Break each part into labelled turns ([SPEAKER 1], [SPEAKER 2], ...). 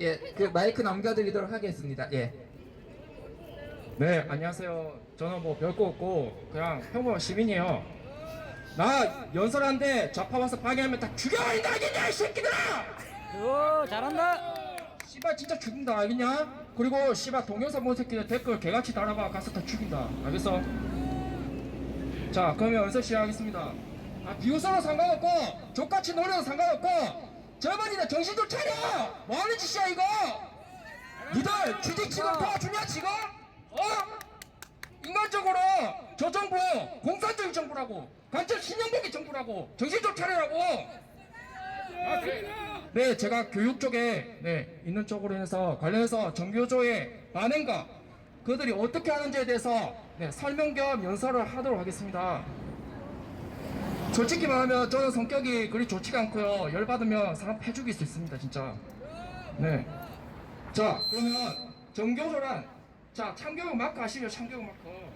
[SPEAKER 1] 예, 그 마이크 넘겨드리도록 하겠습니다. 예.
[SPEAKER 2] 네, 안녕하세요. 저는 뭐 별거 없고 그냥 평범한 시민이에요. 나 연설하는데 좌파 와서 방해하면 다 죽여버린다 알겠냐 이 새끼들아!
[SPEAKER 3] 오, 잘한다.
[SPEAKER 2] 씨발 진짜 죽인다 알겠냐? 그리고 씨발 동영상 본 새끼들 댓글 개같이 달아봐 가서 다 죽인다 알겠어? 자 그러면 연설 시작하겠습니다. 비웃어도 상관없고 족같이 노려도 상관없고 저번이나 정신 좀 차려! 뭐하는 짓이야 이거! 니들 주식 지금 도와주냐 지금? 어? 인간적으로 저 정부 공산주의 정부라고 간첩 신영복이 정부라고 정신 좀 차리라고. 네, 제가 교육 쪽에 있는 쪽으로 해서 관련해서 정교조의 반응과 그들이 어떻게 하는지에 대해서 설명 겸 연설을 하도록 하겠습니다. 솔직히 말하면 저는 성격이 그리 좋지가 않고요. 열받으면 사람 패 죽일 수 있습니다 진짜. 네. 자 그러면 정교조란 자 참교육 마크 아시죠? 참교육 마크.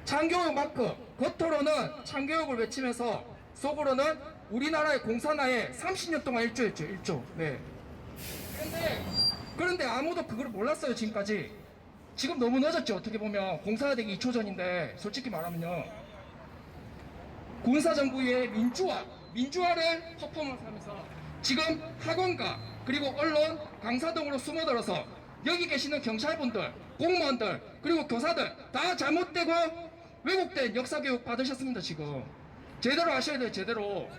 [SPEAKER 2] 참교육 마크 겉으로는 참교육을 외치면서 속으로는 우리나라의 공산화에 30년 동안 일조했죠. 일조. 네. 그런데 아무도 그걸 몰랐어요 지금까지. 지금 너무 늦었죠. 어떻게 보면 공산화되기 2초 전인데 솔직히 말하면요. 군사정부의 민주화를 퍼포먼스하면서 지금 학원가 그리고 언론 강사 등으로 숨어들어서 여기 계시는 경찰분들, 공무원들 그리고 교사들 다 잘못되고 왜곡된 역사교육 받으셨습니다. 지금 제대로 하셔야 돼요. 제대로.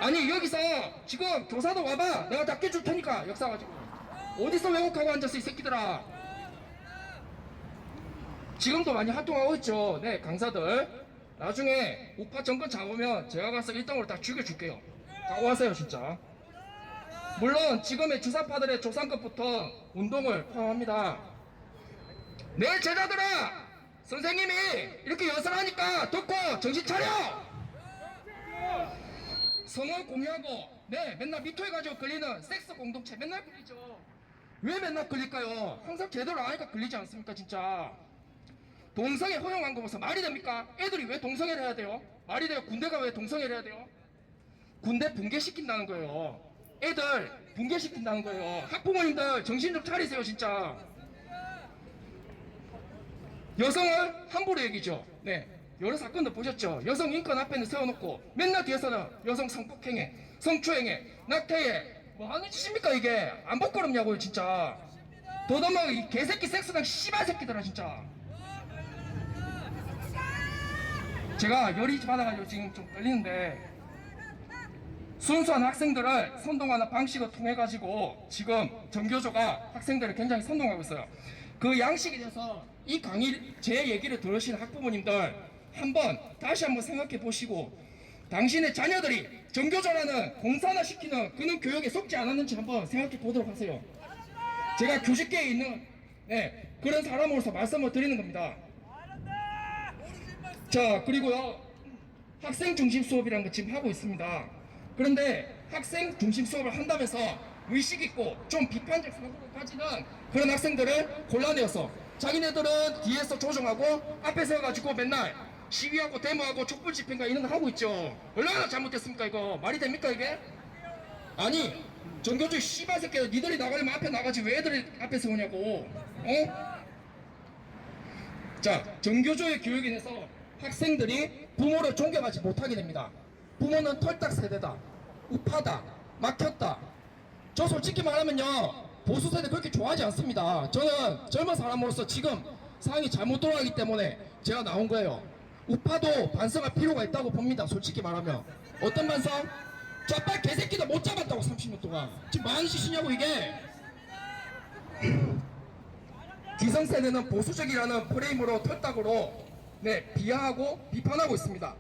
[SPEAKER 2] 아니 여기서 지금 교사도 와봐. 내가 다 깨줄 테니까 역사 가지고. 어디서 왜곡하고 앉았어 이 새끼들아. 지금도 많이 활동하고 있죠. 네 강사들. 나중에 우파 정권 잡으면 제가 가서 1등으로 다 죽여줄게요. 각오하세요 진짜. 물론 지금의 주사파들의 조상급부터 운동을 포함합니다. 내 제자들아, 선생님이 이렇게 연설하니까 듣고 정신 차려. 성을 공유하고 맨날 미투해가지고 걸리는 섹스 공동체 맨날 걸리죠. 왜 맨날 걸릴까요? 항상 제대로 안 하니까 걸리지 않습니까 진짜. 동성애 허용한 거 보세요. 말이 됩니까? 애들이 왜 동성애를 해야 돼요? 말이 돼요? 군대가 왜 동성애를 해야 돼요? 군대 붕괴시킨다는 거예요. 애들 붕괴시킨다는 거예요. 학부모님들 정신 좀 차리세요 진짜. 여성을 함부로 얘기죠. 네, 여러 사건도 보셨죠. 여성 인권 앞에는 세워놓고 맨날 뒤에서는 여성 성폭행해, 성추행해, 낙태해. 뭐 하는 짓입니까 이게? 안 부끄럽냐고요 진짜. 더더머 이 개새끼 섹스당 씨발 새끼들아 진짜. 제가 열이 받아가지고 지금 좀 떨리는데 순수한 학생들을 선동하는 방식을 통해 가지고 지금 정교조가 학생들을 굉장히 선동하고 있어요. 그 양식에 대해서 이 강의 제 얘기를 들으신 학부모님들 다시 한번 생각해 보시고 당신의 자녀들이 정교조라는 공산화 시키는 그런 교육에 속지 않았는지 한번 생각해 보도록 하세요. 제가 교직계에 있는 그런 사람으로서 말씀을 드리는 겁니다. 자 그리고요 학생 중심 수업이라는 거 지금 하고 있습니다. 그런데 학생 중심 수업을 한다면서 의식 있고 좀 비판적 사고를 가지는 그런 학생들을 골라내어서 자기네들은 뒤에서 조종하고 앞에 서가지고 맨날 시위하고 데모하고 촛불 집회인가 이런 거 하고 있죠. 얼마나 잘못됐습니까 이거? 말이 됩니까 이게? 아니 정교조 씨발 새끼들 니들이 나가려면 앞에 나가지 왜 애들이 앞에 서오냐고. 어? 자 정교조의 교육에 대해서 학생들이 부모를 존경하지 못하게 됩니다. 부모는 털딱 세대다, 우파다, 막혔다. 저 솔직히 말하면요 보수세대 그렇게 좋아하지 않습니다. 저는 젊은 사람으로서 지금 상황이 잘못 돌아가기 때문에 제가 나온 거예요. 우파도 반성할 필요가 있다고 봅니다. 솔직히 말하면. 어떤 반성? 좌빨 개새끼도 못 잡았다고 30년 동안. 지금 뭐하는 짓이냐고 이게. 기성세대는 보수적이라는 프레임으로 털딱으로 비하하고 비판하고 있습니다.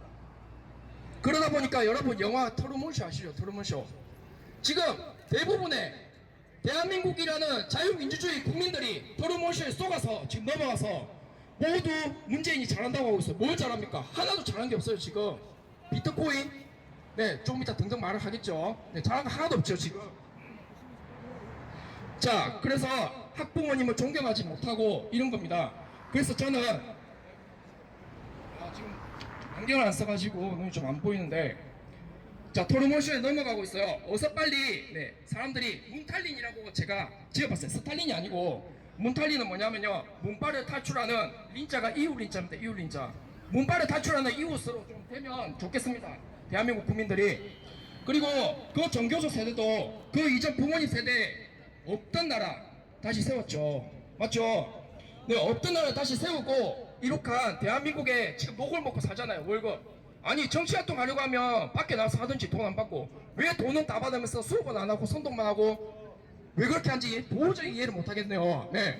[SPEAKER 2] 그러다 보니까 여러분 영화 트루먼쇼 아시죠? 트루먼쇼. 지금 대부분의 대한민국이라는 자유민주주의 국민들이 트루먼쇼에 속아서 지금 넘어가서 모두 문재인이 잘한다고 하고 있어요. 뭘 잘합니까? 하나도 잘한 게 없어요 지금. 비트코인 조금 이따 등등 말을 하겠죠. 잘한 거 하나도 없죠 지금. 자 그래서 학부모님을 존경하지 못하고 이런 겁니다. 그래서 저는 지금 안경을 안 써가지고 눈이 좀 안 보이는데 자, 토르모쇼에 넘어가고 있어요. 어서 빨리, 네, 사람들이 문탈린이라고 제가 지어봤어요. 스탈린이 아니고, 문탈린은 뭐냐면요, 문바를 탈출하는 린자가 이웃린자입니다. 이웃린자. 문바를 탈출하는 이웃으로 좀 되면 좋겠습니다. 대한민국 국민들이. 그리고 그 정교조 세대도 그 이전 부모님 세대 없던 나라 다시 세웠죠. 맞죠? 네, 없던 나라 다시 세우고 이룩한 대한민국에 지금 목을 먹고 살잖아요. 월급. 아니 정치활동 하려고 하면 밖에 나가서 하든지 돈 안 받고 왜 돈은 다 받으면서 수업은 안 하고 선동만 하고 왜 그렇게 한지 도저히 이해를 못 하겠네요. 네.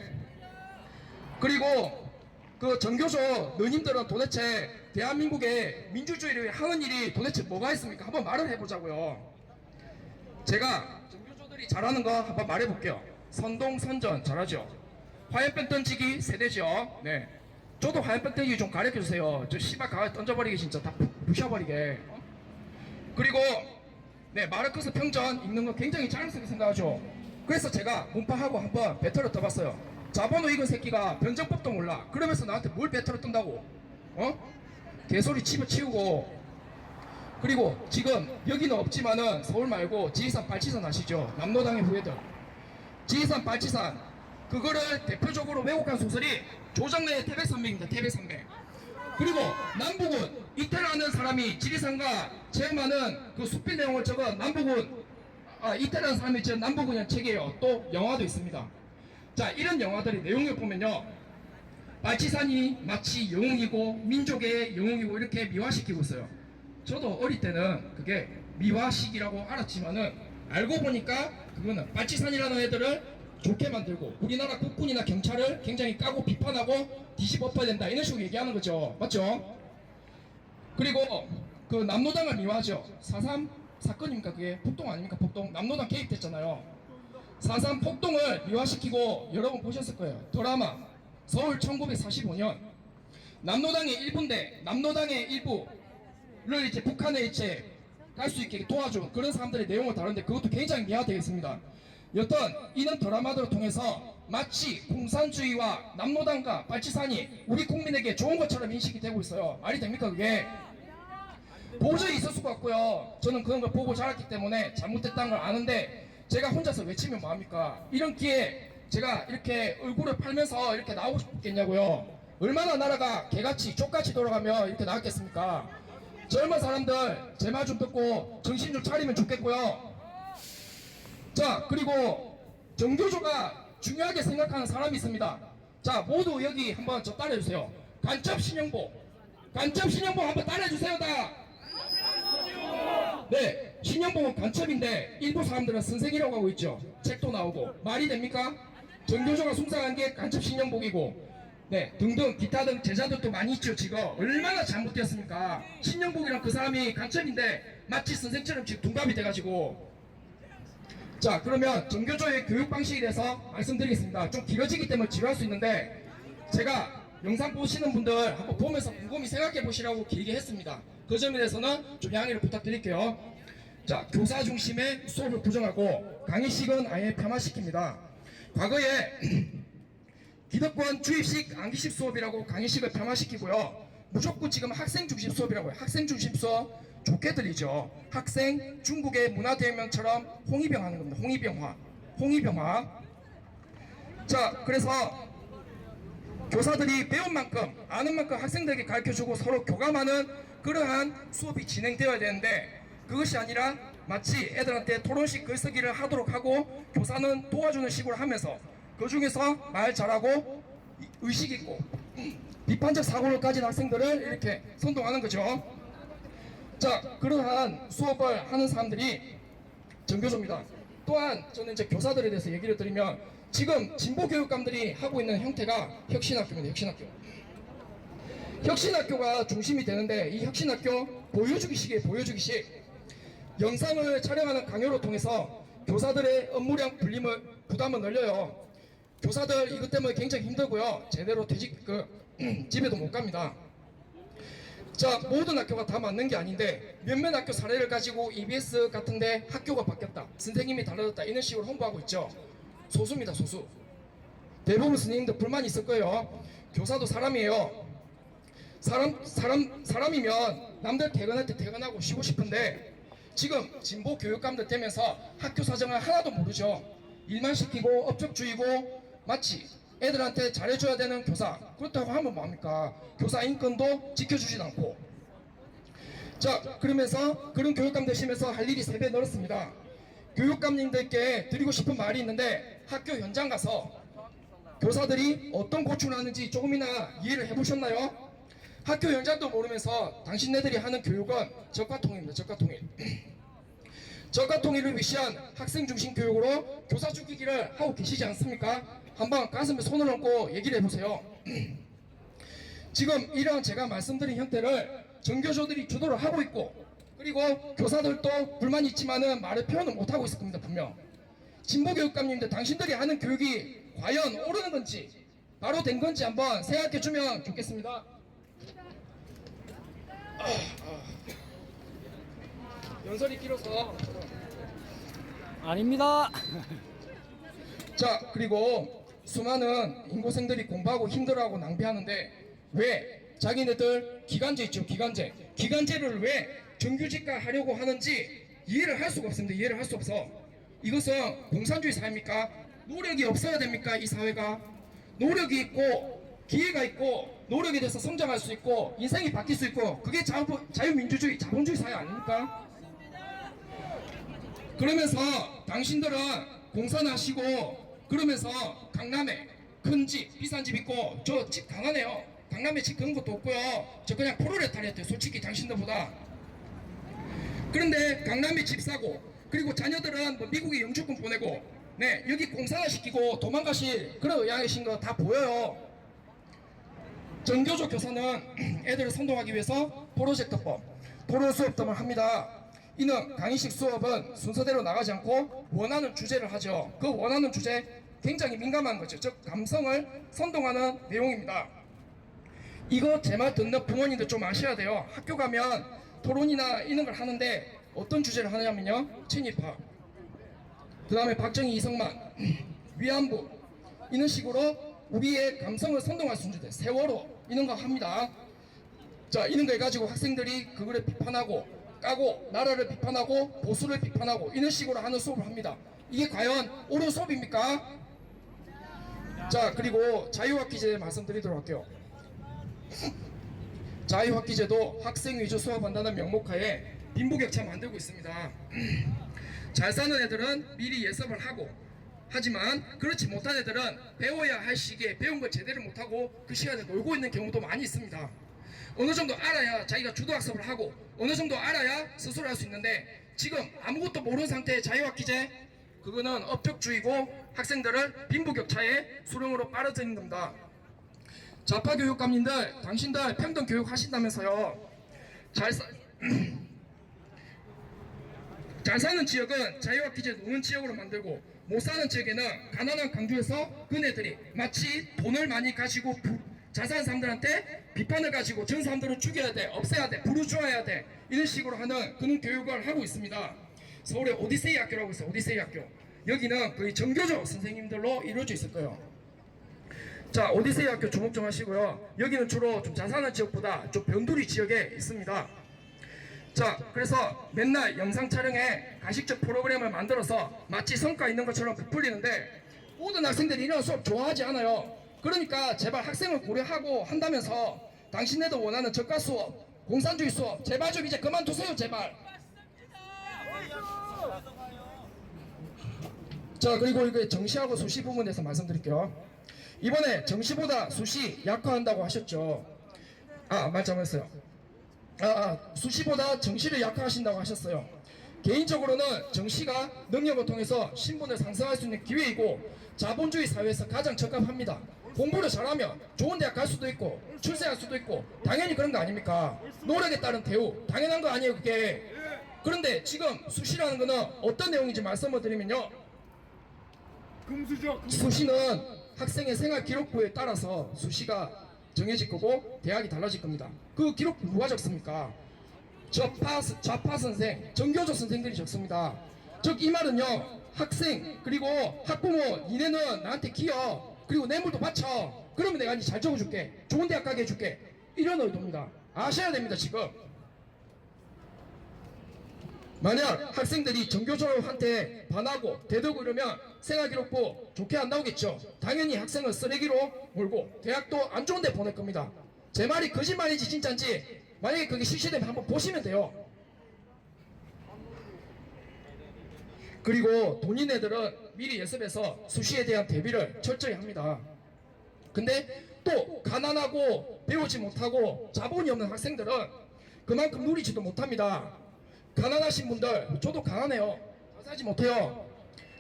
[SPEAKER 2] 그리고 그 정교조 너님들은 도대체 대한민국의 민주주의를 하는 일이 도대체 뭐가 있습니까? 한번 말을 해보자고요. 제가 정교조들이 잘하는 거 한번 말해볼게요. 선동 선전 잘하죠. 화염병 던지기 세대죠. 네. 저도 화염병 던지기 좀 가르쳐주세요. 저 씨발 가을 던져버리게 진짜 다 부셔버리게. 그리고 네, 마르크스 평전 읽는 거 굉장히 자랑스럽게 생각하죠. 그래서 제가 문파하고 한번 배틀을 떠봤어요. 자본어 익은 새끼가 변정법도 몰라. 그러면서 나한테 뭘 배틀을 뜬다고? 개소리 집어치우고. 그리고 지금 여기는 없지만은 서울 말고 지리산 발치산 아시죠? 남로당의 후예들. 지리산 발치산 그거를 대표적으로 왜곡한 소설이 조정래의 태백산맥입니다. 태백산맥. 그리고 남북은 이태라는 사람이 지리산과 체험하는 그 숲의 내용을 적은 남북은 이태라는 사람이 지은 남북은이라는 책이에요. 또 영화도 있습니다. 자, 이런 영화들의 내용을 보면요, 발치산이 마치 영웅이고 민족의 영웅이고 이렇게 미화시키고 있어요. 저도 어릴 때는 그게 미화식이라고 알았지만은 알고 보니까 그거는 발치산이라는 애들을 좋게 만들고 우리나라 국군이나 경찰을 굉장히 까고 비판하고 뒤집어엎어야 된다 이런 식으로 얘기하는 거죠. 맞죠? 그리고 그 남로당을 미화하죠. 4.3 사건입니까? 그게 폭동 아닙니까? 폭동. 남로당 개입됐잖아요. 4.3 폭동을 미화시키고 여러분 보셨을 거예요. 드라마 서울 1945년 남로당의 일부인데 남로당의 일부를 이제 북한에 이제 갈 수 있게 도와준 그런 사람들의 내용을 다루는데 그것도 굉장히 미화되어 있습니다. 여튼 이런 드라마들을 통해서 마치 공산주의와 남로당과 발치산이 우리 국민에게 좋은 것처럼 인식이 되고 있어요. 말이 됩니까 그게? 도저히 있을 수가 없고요. 저는 그런 걸 보고 자랐기 때문에 잘못됐다는 걸 아는데 제가 혼자서 외치면 뭐합니까? 이런 기회에 제가 이렇게 얼굴을 팔면서 이렇게 나오고 싶겠냐고요. 얼마나 나라가 개같이 족같이 돌아가면 이렇게 나왔겠습니까? 젊은 사람들 제 말 좀 듣고 정신 좀 차리면 좋겠고요. 자, 그리고 정교조가 중요하게 생각하는 사람이 있습니다. 자, 모두 여기 한번 저 따라해주세요. 간첩 신영보 한번 따라해주세요. 다. 네, 신영보는 간첩인데 일부 사람들은 선생이라고 하고 있죠. 책도 나오고. 말이 됩니까? 정교조가 숭상한 게 간첩 신영복이고, 네, 등등 기타 등 제자들도 많이 있죠. 지금 얼마나 잘못되었습니까? 신영복이랑 그 사람이 간첩인데 마치 선생처럼 지금 둔갑이 돼가지고. 자, 그러면 정교조의 교육 방식에 대해서 말씀드리겠습니다. 좀 길어지기 때문에 지루할 수 있는데 제가 영상 보시는 분들 한번 보면서 곰곰이 생각해 보시라고 길게 했습니다. 그 점에 대해서는 좀 양해를 부탁드릴게요. 자, 교사 중심의 수업을 부정하고 강의식은 아예 폄하시킵니다. 과거에 기득권 주입식 암기식 수업이라고 강의식을 폄하시키고요. 무조건 지금 학생 중심 수업이라고 해요. 학생 중심 수업 좋게 들리죠. 학생 중국의 문화대혁명처럼 홍위병 하는 겁니다. 홍위병화. 자, 그래서 교사들이 배운 만큼 아는 만큼 학생들에게 가르쳐주고 서로 교감하는 그러한 수업이 진행되어야 되는데 그것이 아니라 마치 애들한테 토론식 글쓰기를 하도록 하고 교사는 도와주는 식으로 하면서 그 중에서 말 잘하고 의식 있고 비판적 사고를 가진 학생들을 이렇게 선동하는 거죠. 자, 그러한 수업을 하는 사람들이 정교조입니다. 또한 저는 이제 교사들에 대해서 얘기를 드리면 지금 진보 교육감들이 하고 있는 형태가 혁신학교입니다. 혁신학교가 중심이 되는데 이 혁신학교 보여주기식이에요. 보여주기식. 영상을 촬영하는 강요를 통해서 교사들의 업무량 부담을 늘려요. 교사들 이것 때문에 굉장히 힘들고요. 제대로 집에도 못 갑니다. 자, 모든 학교가 다 맞는 게 아닌데 몇몇 학교 사례를 가지고 EBS 같은데 학교가 바뀌었다, 선생님이 달라졌다 이런 식으로 홍보하고 있죠. 소수입니다. 소수. 대부분 선생님들 불만이 있을 거예요. 교사도 사람이에요. 사람이면 남들 퇴근할 때 퇴근하고 쉬고 싶은데 지금 진보 교육감들 되면서 학교 사정을 하나도 모르죠. 일만 시키고 업적주의고 마치 애들한테 잘해줘야 되는 교사, 그렇다고 하면 뭐합니까? 교사 인권도 지켜주진 않고. 자, 그러면서 그런 교육감 되시면서 할 일이 3배 늘었습니다. 교육감님들께 드리고 싶은 말이 있는데, 학교 현장 가서 교사들이 어떤 고충을 하는지 조금이나 이해를 해보셨나요? 학교 현장도 모르면서 당신네들이 하는 교육은 적과통일입니다. 적과통일. 적과통일을 위시한 학생 중심 교육으로 교사 죽이기를 하고 계시지 않습니까? 한번 가슴에 손을 얹고 얘기를 해보세요. 지금 이런 제가 말씀드린 형태를 전교조들이 주도를 하고 있고, 그리고 교사들도 불만이 있지만은 말을 표현을 못하고 있을 겁니다. 분명 진보교육감님들, 당신들이 하는 교육이 과연 옳은 건지 바로 된 건지 한번 생각해 주면 좋겠습니다. 연설이 길어서.
[SPEAKER 3] 아닙니다.
[SPEAKER 2] 자, 그리고 수많은 인고생들이 공부하고 힘들어하고 낭비하는데 왜 자기네들 기간제 있죠, 기간제를 왜 정규직화 하려고 하는지 이해를 할 수가 없습니다. 이해를 할 수 없어. 이것은 공산주의 사회입니까? 노력이 없어야 됩니까? 이 사회가 노력이 있고 기회가 있고 노력에 대해서 성장할 수 있고 인생이 바뀔 수 있고, 그게 자유민주주의 자본주의 사회 아닙니까? 그러면서 당신들은 공사나 하시고, 그러면서 강남에 큰 집, 비싼 집 있고, 저 집 강하네요. 강남에 집 그런 것도 없고요. 저 그냥 프로레타리아트예요. 솔직히 당신들보다. 그런데 강남에 집 사고, 그리고 자녀들은 뭐 미국에 영주권 보내고, 네, 여기 공사나 시키고 도망가실 그런 의향이신 거 다 보여요. 전교조 교사는 애들을 선동하기 위해서 프로젝터법, 토론 수업 등을 합니다. 이는 강의식 수업은 순서대로 나가지 않고 원하는 주제를 하죠. 그 원하는 주제 굉장히 민감한 거죠. 즉 감성을 선동하는 내용입니다. 이거 제 말 듣는 부모님들 좀 아셔야 돼요. 학교 가면 토론이나 이런 걸 하는데 어떤 주제를 하냐면요, 친일파, 그 다음에 박정희, 이성만, 위안부, 이런 식으로 우리의 감성을 선동할 수 있는 주제, 세월호 이런 거 합니다. 자, 이런 거 해가지고 학생들이 그거를 비판하고 까고, 나라를 비판하고 보수를 비판하고 이런 식으로 하는 수업을 합니다. 이게 과연 옳은 수업입니까? 자, 그리고 자유학기제 말씀드리도록 할게요. 자유학기제도 학생 위주 수업한다는 명목하에 빈부격차 만들고 있습니다. 잘 사는 애들은 미리 예습을 하고, 하지만 그렇지 못한 애들은 배워야 할 시기에 배운 걸 제대로 못하고 그 시간에 놀고 있는 경우도 많이 있습니다. 어느 정도 알아야 자기가 주도학습을 하고 어느 정도 알아야 스스로 할 수 있는데, 지금 아무것도 모르는 상태의 자유학기제, 그거는 업적주의고 학생들을 빈부격차의 수렁으로 빨아들이는 겁니다. 좌파 교육감님들, 당신들 평등교육 하신다면서요. 잘 사는 지역은 자유학기제 노는 지역으로 만들고, 못 사는 지역에는 가난한 강조해서 그네들이 마치 돈을 많이 가지고 잘 사는 사람들한테 비판을 가지고 전 사람들을 죽여야 돼, 없애야 돼, 부르주아야 돼, 이런 식으로 하는 그런 교육을 하고 있습니다. 서울의 오디세이 학교라고 있어요. 오디세이 학교. 여기는 거의 전교조 선생님들로 이루어져 있을 거예요. 자, 오디세이 학교 주목 좀 하시고요. 여기는 주로 좀 잘 사는 지역보다 좀 변두리 지역에 있습니다. 자, 그래서 맨날 영상 촬영에 가식적 프로그램을 만들어서 마치 성과 있는 것처럼 부풀리는데, 모든 학생들이 이런 수업 좋아하지 않아요. 그러니까 제발 학생을 고려하고 한다면서 당신네도 원하는 저가 수업, 공산주의 수업 제발 좀 이제 그만두세요, 제발. 자, 그리고 이거 정시하고 수시 부분에서 말씀드릴게요. 이번에 정시보다 수시 약화한다고 하셨죠. 말 잘못했어요. 수시보다 정시를 약화하신다고 하셨어요. 개인적으로는 정시가 능력을 통해서 신분을 상승할 수 있는 기회이고 자본주의 사회에서 가장 적합합니다. 공부를 잘하면 좋은 대학 갈 수도 있고 출세할 수도 있고 당연히 그런 거 아닙니까? 노력에 따른 대우 당연한 거 아니에요, 그게. 그런데 지금 수시라는 거는 어떤 내용인지 말씀을 드리면요, 수시는 학생의 생활 기록부에 따라서 수시가 정해질 거고 대학이 달라질 겁니다. 그 기록부 누가 적습니까? 좌파 선생, 전교조 선생들이 적습니다. 즉 이 말은요, 학생 그리고 학부모, 니네는 나한테 기여, 그리고 뇌물도 바쳐, 그러면 내가 니 잘 적어줄게, 좋은 대학 가게 해줄게, 이런 의도입니다. 아셔야 됩니다. 지금 만약 학생들이 전교 졸업한테 반하고 대들고 이러면 생활기록부 좋게 안 나오겠죠. 당연히 학생은 쓰레기로 몰고 대학도 안 좋은 데 보낼 겁니다. 제 말이 거짓말인지 진짜인지 만약에 그게 실시되면 한번 보시면 돼요. 그리고 돈인 애들은 미리 예습해서 수시에 대한 대비를 철저히 합니다. 근데 또 가난하고 배우지 못하고 자본이 없는 학생들은 그만큼 누리지도 못합니다. 가난하신 분들, 저도 가난해요. 잘 살지 못해요.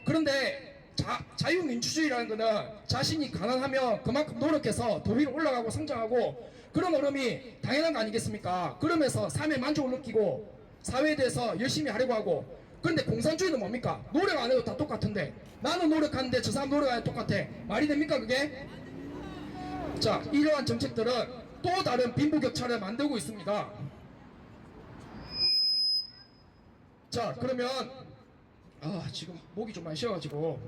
[SPEAKER 2] 그런데 자유민주주의라는 거는 자신이 가난하면 그만큼 노력해서 더 위로 올라가고 성장하고 그런 흐름이 당연한 거 아니겠습니까? 그러면서 삶의 만족을 느끼고 사회에 대해서 열심히 하려고 하고. 그런데 공산주의는 뭡니까? 노력 안 해도 다 똑같은데 나는 노력하는데 저 사람 노력 안 해도 똑같아. 말이 됩니까 그게? 자, 이러한 정책들은 또 다른 빈부격차를 만들고 있습니다. 자, 그러면 지금 목이 좀 많이 쉬어가지고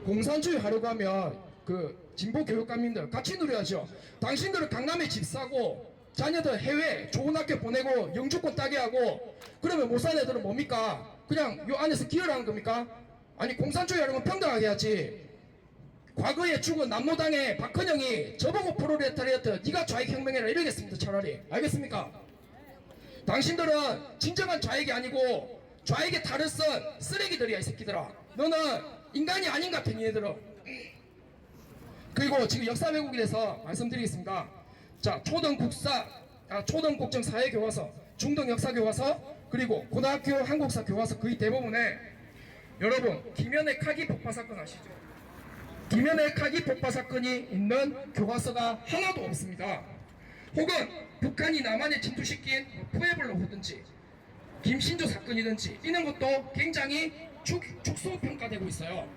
[SPEAKER 2] 공산주의 하려고 하면 그 진보 교육감님들 같이 누려야죠. 당신들은 강남에 집 사고 자녀들 해외 좋은 학교 보내고 영주권 따게 하고 그러면 못 사는 애들은 뭡니까? 그냥 요 안에서 기여를 하는 겁니까? 아니 공산주의 하려면 평등하게 해야지. 과거에 죽은 남노당의 박헌영이 저보고 프로레타리아트 네가 좌익혁명이라 이러겠습니다. 차라리. 알겠습니까? 당신들은 진정한 좌익이 아니고 좌익의 탈을 쓴 쓰레기들이야 이 새끼들아. 너는 인간이 아닌 것 같아 니네들은. 그리고 지금 역사 왜곡에 대해서 말씀드리겠습니다. 자, 초등국정 사회교과서, 중등 역사교과서, 그리고 고등학교 한국사 교과서 거의 대부분에 여러분 김연의 카기 폭파 사건 아시죠? 김연의 카기 폭파 사건이 있는 교과서가 하나도 없습니다. 혹은 북한이 남한에 침투시킨 푸에블로호든지 김신조 사건이든지 이런 것도 굉장히 축소평가되고 있어요.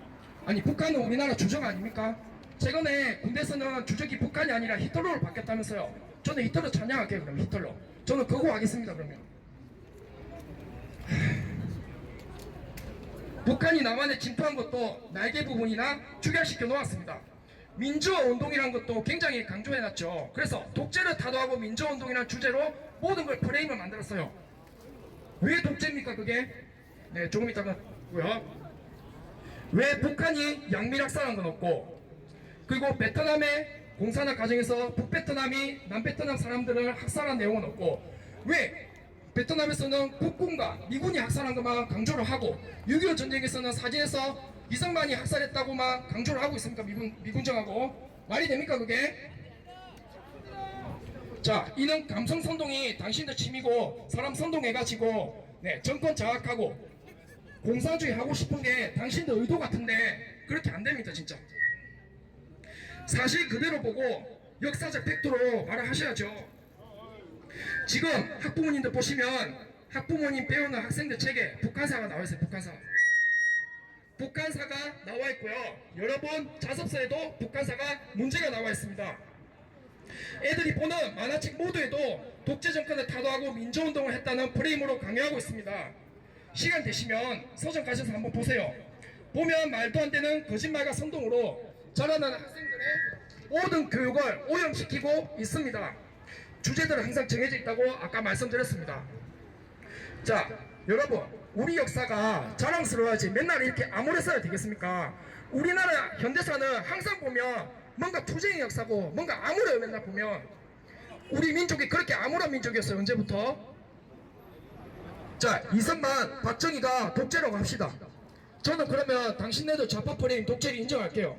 [SPEAKER 2] 아니 북한은 우리나라 주적 아닙니까? 최근에 군대에서는 주적이 북한이 아니라 히틀러로 바뀌었다면서요. 저는 히틀러 찬양할게요. 그럼 히틀러 저는 그거 하겠습니다. 그러면 북한이 남한에 침투한 것도 날개 부분이나 축약시켜 놓았습니다. 민주화운동이란 것도 굉장히 강조해놨죠. 그래서 독재를 타도하고 민주화운동이라는 주제로 모든 걸 프레임을 만들었어요. 왜 독재입니까 그게? 네, 조금 이따가 고요. 왜 북한이 양밀학살한 건 없고, 그리고 베트남의 공산화 과정에서 북베트남이 남베트남 사람들을 학살한 내용은 없고, 왜 베트남에서는 국군과 미군이 학살한 것만 강조를 하고 6.25 전쟁에서는 사진에서 이승만이 학살했다고만 강조를 하고 있습니까? 미군정하고 말이 됩니까 그게? 자, 이는 감성 선동이 당신들 취미고 사람 선동해가지고 정권 장악하고 공산주의 하고 싶은 게 당신들 의도 같은데 그렇게 안 됩니다 진짜. 사실 그대로 보고 역사적 팩트로 말을 하셔야죠. 지금 학부모님들 보시면 학부모님 배우는 학생들 책에 북한사가 나와 있어요. 북한사가 나와 있고요. 여러분 자습서에도 북한사가 문제가 나와 있습니다. 애들이 보는 만화책 모두에도 독재 정권을 타도하고 민주운동을 했다는 프레임으로 강요하고 있습니다. 시간 되시면 서점 가셔서 한번 보세요. 보면 말도 안 되는 거짓말과 선동으로 자라나는 학생들의 모든 교육을 오염시키고 있습니다. 주제들은 항상 정해져 있다고 아까 말씀드렸습니다. 자, 여러분 우리 역사가 자랑스러워야지 맨날 이렇게 암울했어야 되겠습니까? 우리나라 현대사는 항상 보면 뭔가 투쟁의 역사고 뭔가 암울해요. 맨날 보면 우리 민족이 그렇게 암울한 민족이었어요. 언제부터? 자, 이승만, 박정희가 독재라고 합시다. 저는 그러면 당신네들 좌파 프레임 독재를 인정할게요.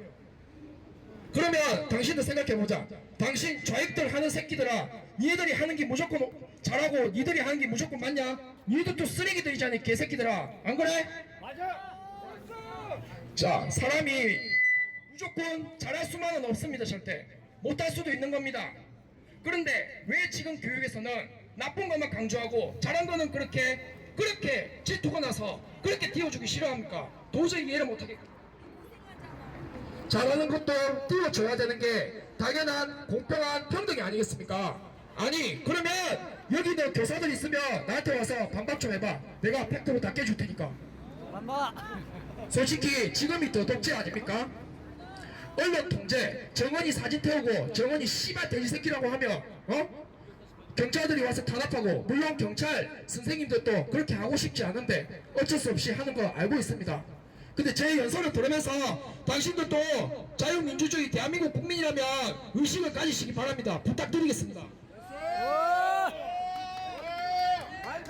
[SPEAKER 2] 그러면 당신들 생각해보자. 당신 좌익들 하는 새끼들아, 니네들이 하는 게 무조건 잘하고 니들이 하는 게 무조건 맞냐? 니들도 쓰레기들이잖아 이 개새끼들아. 안 그래?
[SPEAKER 3] 맞아.
[SPEAKER 2] 자, 사람이 무조건 잘할 수만은 없습니다. 절대 못할 수도 있는 겁니다. 그런데 왜 지금 교육에서는 나쁜 것만 강조하고 잘한 거는 그렇게 질투가 나서 그렇게 띄워주기 싫어합니까? 도저히 이해를 못하겠고. 잘하는 것도 띄워줘야 되는 게 당연한 공평한 평등이 아니겠습니까? 아니 그러면 여기도 교사들 있으면 나한테 와서 반박 좀 해봐. 내가 팩트로 다 깨줄 테니까.
[SPEAKER 3] 반박.
[SPEAKER 2] 솔직히 지금이 더 독재 아닙니까? 언론 통제, 정원이 사진 태우고 정원이 씨발 돼지 새끼라고 하면 경찰들이 와서 탄압하고, 물론 경찰 선생님들도 그렇게 하고 싶지 않은데 어쩔 수 없이 하는 거 알고 있습니다. 근데 제 연설을 들으면서 당신들도 자유민주주의 대한민국 국민이라면 의식을 가지시기 바랍니다. 부탁드리겠습니다.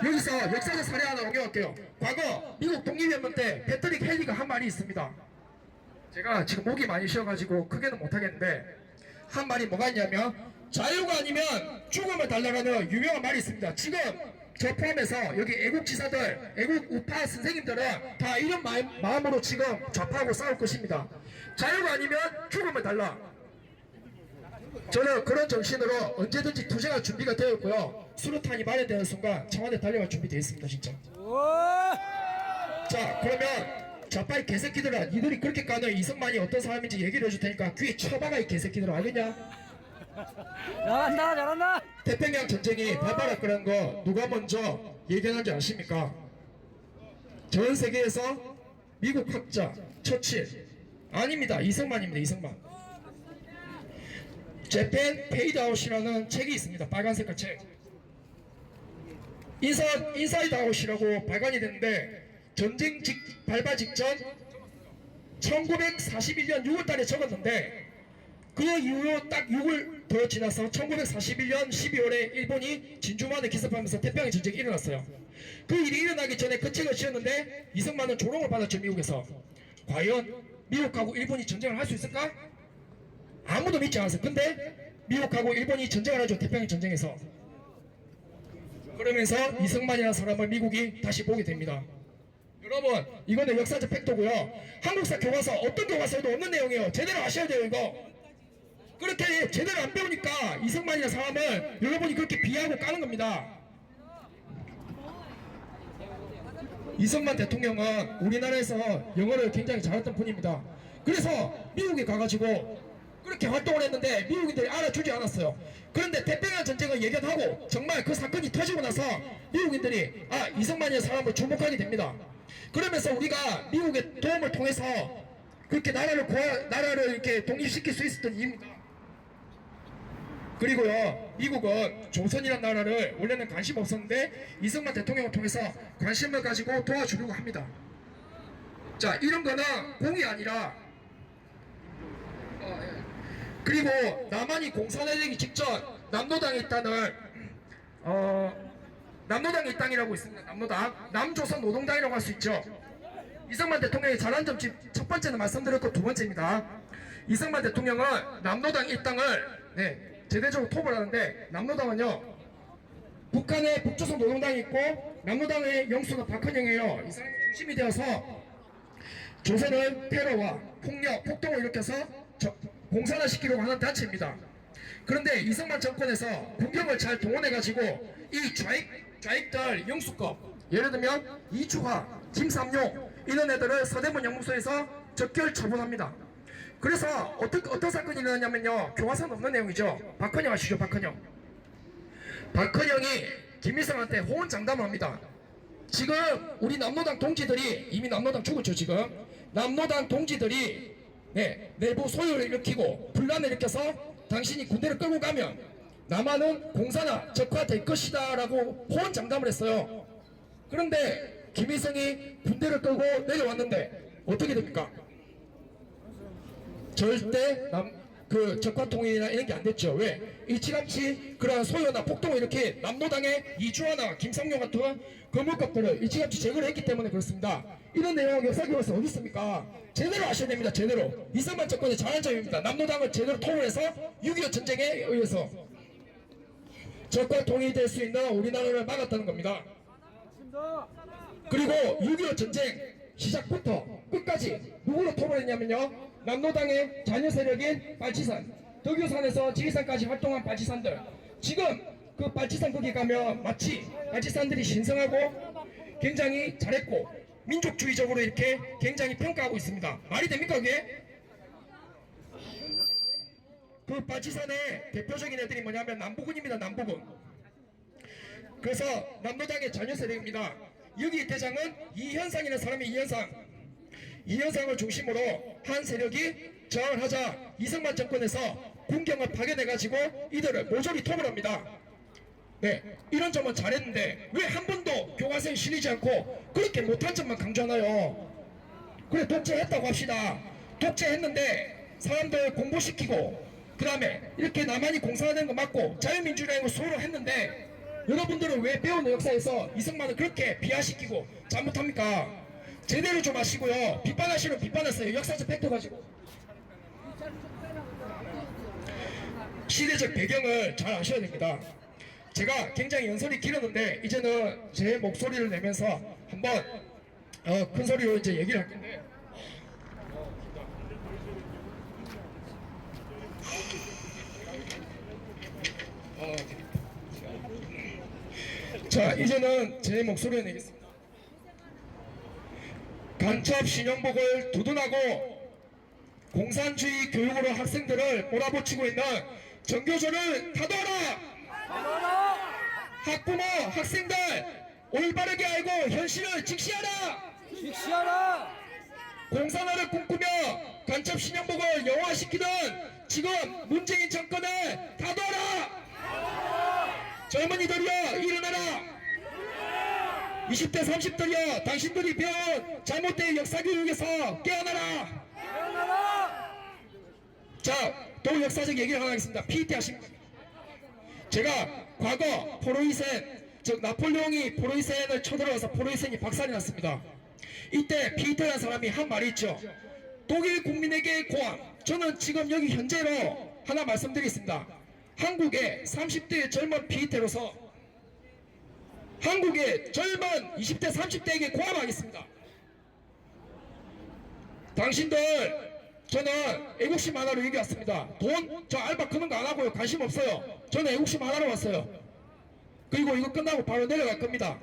[SPEAKER 2] 여기서 역사적 사례 하나 옮겨갈게요. 과거 미국 독립연맹 때 패트릭 헨리가 한 말이 있습니다. 제가 지금 목이 많이 쉬어가지고 크게는 못하겠는데 한 말이 뭐가 있냐면, 자유가 아니면 죽음을 달라라는 유명한 말이 있습니다. 지금 저 포함해서 여기 애국지사들, 애국 우파 선생님들은 다 이런 마음으로 지금 좌파하고 싸울 것입니다. 자유가 아니면 죽음을 달라. 저는 그런 정신으로 언제든지 투쟁할 준비가 되어 있고요. 수류탄이 마련되는 순간 청와대 달려갈 준비되어 있습니다. 진짜. 자, 그러면 좌파의 개새끼들아, 니들이 그렇게 까는 이승만이 어떤 사람인지 얘기를 해줄 테니까 귀에 쳐박아, 이 개새끼들아. 알겠냐?
[SPEAKER 3] 잘한다 잘한다.
[SPEAKER 2] 태평양 전쟁이 발발할 거라는 거 누가 먼저 예견한 줄 아십니까? 전 세계에서 미국 학자 처칠, 아닙니다. 이승만입니다. 이승만. 재팬 페이드 아웃이라는 책이 있습니다. 빨간 색깔 책. 인사이드 아웃이라고 발간이 됐는데, 전쟁 발발 직전 1941년 6월달에 적었는데, 그 이후로 딱 6월 더 지나서 1941년 12월에 일본이 진주만에 기습하면서 태평양 전쟁이 일어났어요. 그 일이 일어나기 전에 그 책을 지었는데 이승만은 조롱을 받았죠. 미국에서. 과연 미국하고 일본이 전쟁을 할 수 있을까? 아무도 믿지 않았어요. 근데 미국하고 일본이 전쟁을 하죠. 태평양 전쟁에서. 그러면서 이승만이라는 사람을 미국이 다시 보게 됩니다. 여러분, 이거는 역사적 팩트고요. 한국사 교과서 어떤 교과서에도 없는 내용이에요. 제대로 아셔야 돼요. 이거 그렇게 제대로 안 배우니까 이승만이라는 사람을 여러분이 그렇게 비하하고 까는 겁니다. 이승만 대통령은 우리나라에서 영어를 굉장히 잘했던 분입니다. 그래서 미국에 가가지고 그렇게 활동을 했는데 미국인들이 알아주지 않았어요. 그런데 태평양 전쟁을 예견하고 정말 그 사건이 터지고 나서 미국인들이 이승만이라는 사람을 주목하게 됩니다. 그러면서 우리가 미국의 도움을 통해서 그렇게 나라를 이렇게 독립시킬 수 있었던 이유입니다. 그리고요, 미국은 조선이라는 나라를 원래는 관심 없었는데 이승만 대통령을 통해서 관심을 가지고 도와주려고 합니다. 자, 이런 거는 공이 아니라 그리고 남한이 공산화되기 직전 남노당의 땅을 남노당의 땅이라고 있습니다. 남노당, 남조선 노동당이라고 할 수 있죠. 이승만 대통령이 잘한 점 첫 번째는 말씀드렸고, 두 번째입니다. 이승만 대통령은 남노당 일당을 제대적으로 톱을 하는데, 남노당은요 북한에 북조선 노동당이 있고 남노당의 영수가 박헌영이에요. 이 사람이 중심이 되어서 조선을 테러와 폭력, 폭동을 일으켜서 공산화시키려고 하는 단체입니다. 그런데 이승만 정권에서 군경을 잘 동원해가지고 이 좌익들 영수급, 예를 들면 이주화, 김삼용 이런 애들을 서대문 영무소에서 적결 처분합니다. 그래서 어떤 사건이 일어나냐면요, 교과서는 없는 내용이죠. 박헌영 아시죠? 박헌영이 김일성한테 호언장담을 합니다. 지금 우리 남노당 동지들이, 이미 남노당 죽었죠. 지금 남노당 동지들이 내부 소요를 일으키고 분란을 일으켜서 당신이 군대를 끌고 가면 남한은 공산화, 적화될 것이다 라고 호언장담을 했어요. 그런데 김일성이 군대를 끌고 내려왔는데 어떻게 됩니까? 절대 적화통일이나 이런 게 안 됐죠. 왜? 일찌감치 그러한 소요나 폭동을 이렇게 남노당의 이주화나 김상용 같은 거물급들을 일찌감치 제거를 했기 때문에 그렇습니다. 이런 내용 역사교과서 어디 있습니까? 제대로 아셔야 됩니다. 제대로. 이승만 정권의 잘한 점입니다. 남노당을 제대로 통일해서 6.25 전쟁에 의해서 적과 통일될 수 있는 우리나라를 막았다는 겁니다. 그리고 6.25 전쟁 시작부터 끝까지 누구로 토벌했냐면요, 남노당의 자녀 세력인 발치산, 덕유산에서 지리산까지 활동한 발치산들. 지금 그 발치산 거기 가면 마치 발치산들이 신성하고 굉장히 잘했고 민족주의적으로 이렇게 굉장히 평가하고 있습니다. 말이 됩니까 그게? 그 발치산의 대표적인 애들이 뭐냐면 남부군입니다. 남부군. 그래서 남노당의 자녀 세력입니다. 여기 대장은 이현상이라는 사람이 이현상을 중심으로 한 세력이 저항을 하자 이승만 정권에서 군경을 파견해가지고 이들을 모조리 토벌합니다. 네, 이런 점은 잘했는데 왜 한 번도 교과서에 실리지 않고 그렇게 못한 점만 강조하나요? 그래, 독재했다고 합시다. 독재했는데 사람들 공부시키고 그 다음에 이렇게 남한이 공산화된 거 맞고 자유민주라는 거 수호를 했는데 여러분들은 왜 배우는 역사에서 이승만을 그렇게 비하시키고 잘못합니까? 제대로 좀 하시고요. 비판하시면 비판했어요. 역사적 팩트 가지고. 시대적 배경을 잘 아셔야 됩니다. 제가 굉장히 연설이 길었는데 이제는 제 목소리를 내면서 한번 큰 소리로 이제 얘기를 할 건데 자, 이제는 제 목소리를 내겠습니다. 간첩 신용복을 두둔하고 공산주의 교육으로 학생들을 몰아붙이고 있는 정교조를 타도하라! 학부모, 학생들 올바르게 알고 현실을 직시하라!
[SPEAKER 3] 직시하라!
[SPEAKER 2] 공산화를 꿈꾸며 간첩 신용복을 영화시키는 지금 문재인 정권을 타도하라! 젊은이들이여 일어나라! 20대 30대여 당신들이 배운 잘못된 역사교육에서 깨어나라! 자, 또 역사적 얘기를 하나 하겠습니다. PET 하십니까? 제가 과거 포로이센, 즉 나폴레옹이 포로이센을 쳐들어와서 포로이센이 박살이 났습니다. 이때 PET라는 사람이 한 말이 있죠. 독일 국민에게 고함. 저는 지금 여기 현재로 하나 말씀드리겠습니다. 한국의 30대의 젊은 PET로서 한국의 젊은 20대 30대에게 고함하겠습니다. 당신들, 저는 애국심 하나로 여기 왔습니다. 돈, 저 알바 그런 거 안 하고요. 관심 없어요. 저는 애국심 하나로 왔어요. 그리고 이거 끝나고 바로 내려갈 겁니다.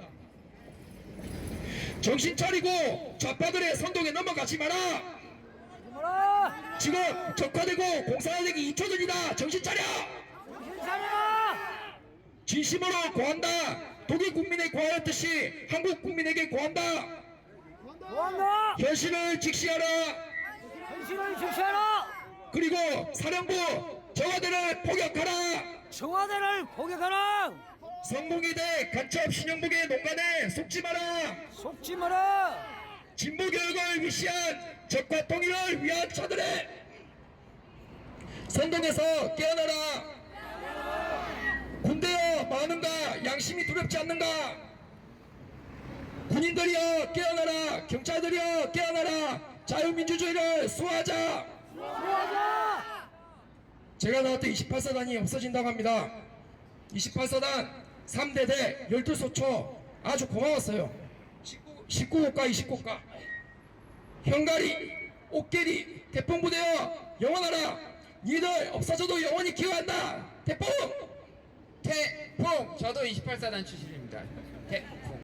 [SPEAKER 2] 정신 차리고 좌파들의 선동에 넘어가지 마라. 지금 적화되고 공산화되기 2초 전이다. 정신 차려. 진심으로 고한다. 독일 국민에 고하였듯이 한국 국민에게 고한다. 현실을 직시하라.
[SPEAKER 3] 현실을 직시하라!
[SPEAKER 2] 그리고 사령부 정화대를 포격하라.
[SPEAKER 3] 청와대를 포격하라!
[SPEAKER 2] 성공회대 간첩 신용복의 농간에 속지 마라.
[SPEAKER 3] 속지 마라!
[SPEAKER 2] 진보교육을 위시한 적과 통일을 위한 자들의 선동에서 깨어나라. 군대여 많은가? 양심이 두렵지 않는가? 군인들이여 깨어나라. 경찰들이여 깨어나라. 자유민주주의를 수호하자. 제가 나왔던 28사단이 없어진다고 합니다. 28사단 3대대 12소초 아주 고마웠어요. 19국가 20국가 현가리 옥계리 태풍부대여 영원하라. 니들 없어져도 영원히 기여한다. 태풍
[SPEAKER 1] 태풍! 저도 28사단 출신입니다. 태풍.